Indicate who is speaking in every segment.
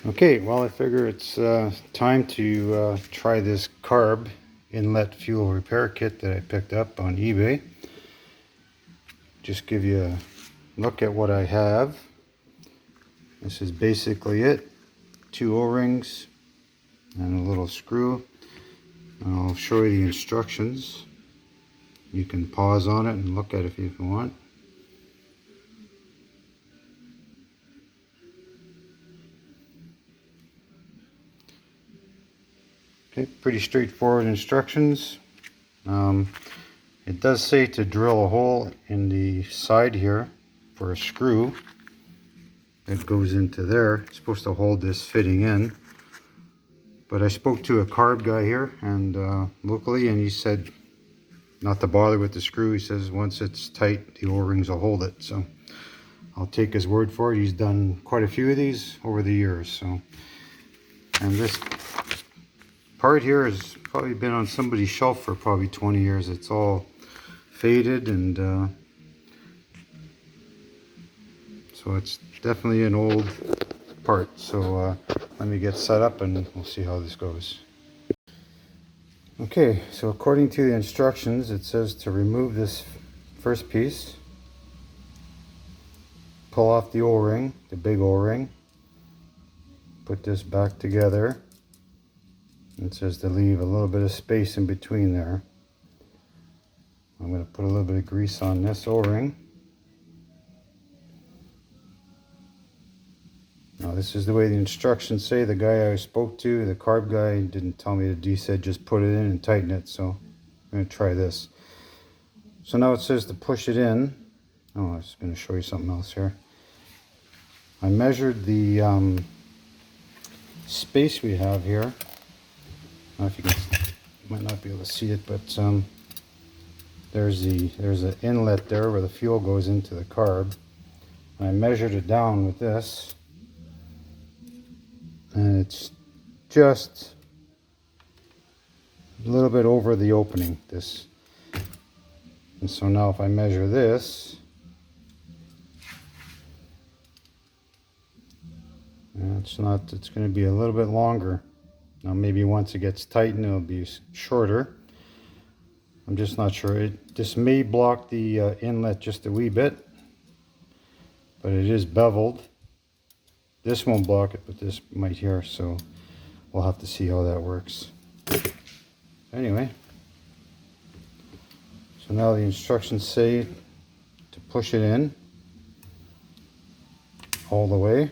Speaker 1: Okay, well, I figure it's time to try this carb inlet fuel repair kit that I picked up on eBay. Just give you a look at what I have. This is basically it. 2 O-rings and a little screw. I'll show you the instructions. You can pause on it and look at it if you want. Okay, pretty straightforward instructions. It does say to drill a hole in the side here for a screw that goes into there. It's supposed to hold this fitting in. But I spoke to a carb guy here and locally, and he said not to bother with the screw. He says once it's tight, the O-rings will hold it. So I'll take his word for it. He's done quite a few of these over the years. So, and this part here has probably been on somebody's shelf for probably 20 years. It's all faded, and so it's definitely an old part. So let me get set up and we'll see how this goes. Okay, so according to the instructions, it says to remove this first piece, pull off the O-ring, the big O-ring, put this back together. It says to leave a little bit of space in between there. I'm going to put a little bit of grease on this O-ring. Now this is the way the instructions say. The guy I spoke to, the carb guy, didn't tell me he said just put it in and tighten it. So I'm going to try this. So now it says to push it in. Oh, I was going to show you something else here. I measured the space we have here. I don't know if you might not be able to see it, but there's an inlet there where the fuel goes into the carb. I measured it down with this, and it's just a little bit over the opening. This, and so now if I measure this, it's going to be a little bit longer. Now maybe once it gets tightened, it'll be shorter. I'm just not sure. This may block the inlet just a wee bit, but it is beveled. This won't block it, but this might here, so we'll have to see how that works. Anyway, so now the instructions say to push it in all the way,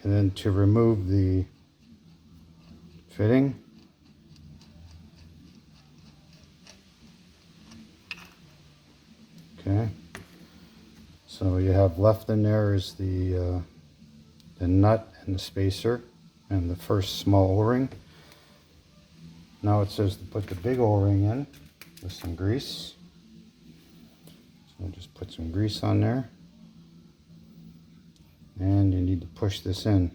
Speaker 1: and then to remove the fitting. Okay, so you have left in there is the nut and the spacer and the first small O-ring. Now it says to put the big O-ring in with some grease. So I'll just put some grease on there. And you need to push this in.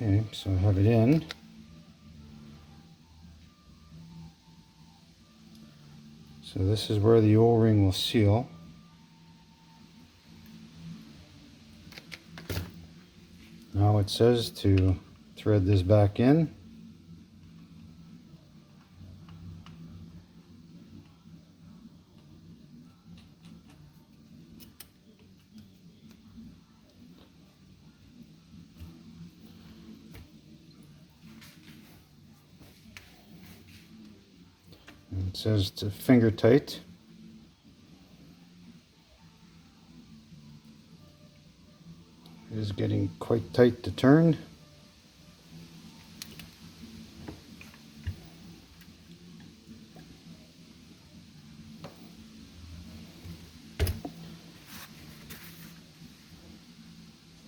Speaker 1: Okay, so I have it in. So this is where the O-ring will seal. Now it says to thread this back in. It says to finger tight. It is getting quite tight to turn.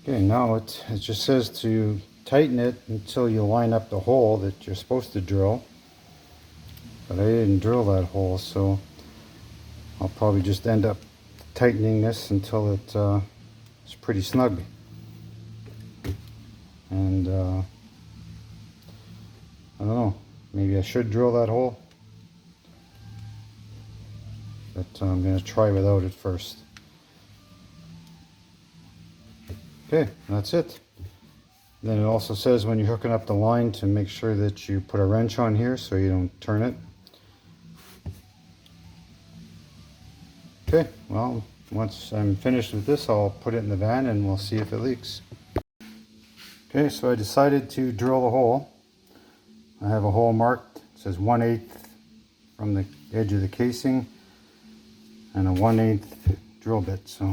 Speaker 1: Okay, now it just says to tighten it until you line up the hole that you're supposed to drill. but I didn't drill that hole, so I'll probably just end up tightening this until it's pretty snug. And I don't know, maybe I should drill that hole, but I'm going to try without it first. Okay, that's it. Then it also says when you're hooking up the line to make sure that you put a wrench on here so you don't turn it. Okay, well, once I'm finished with this, I'll put it in the van and we'll see if it leaks. Okay, so I decided to drill the hole. I have a hole marked. It says 1/8 from the edge of the casing and a 1/8 drill bit. So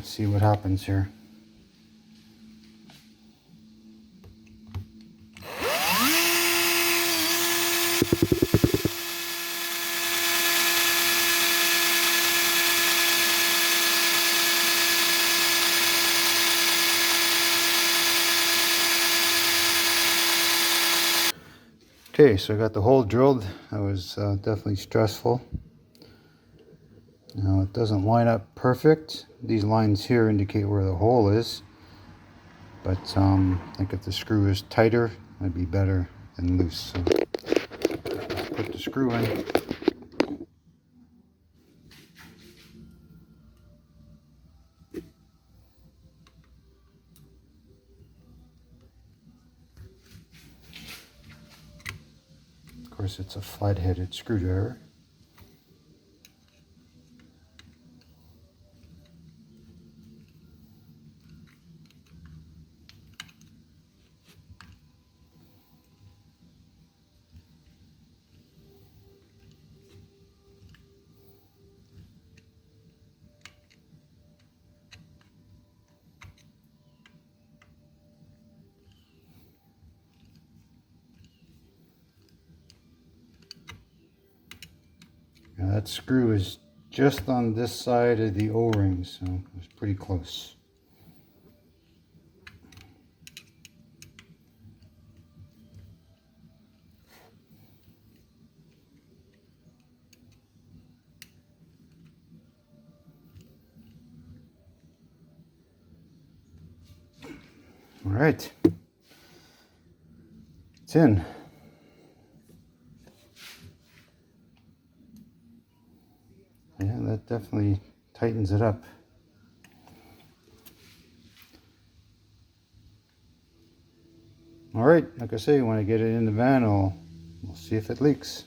Speaker 1: see what happens here. Okay, so I got the hole drilled. That was definitely stressful. Now it doesn't line up perfect. These lines here indicate where the hole is. But I think if the screw is tighter, it'd be better than loose. So let's put the screw in. Of course, it's a flat-headed screwdriver. Now that screw is just on this side of the O-ring, so it's pretty close. All right, it's in. Yeah, that definitely tightens it up. All right, like I say, when I get it in the van, we'll see if it leaks.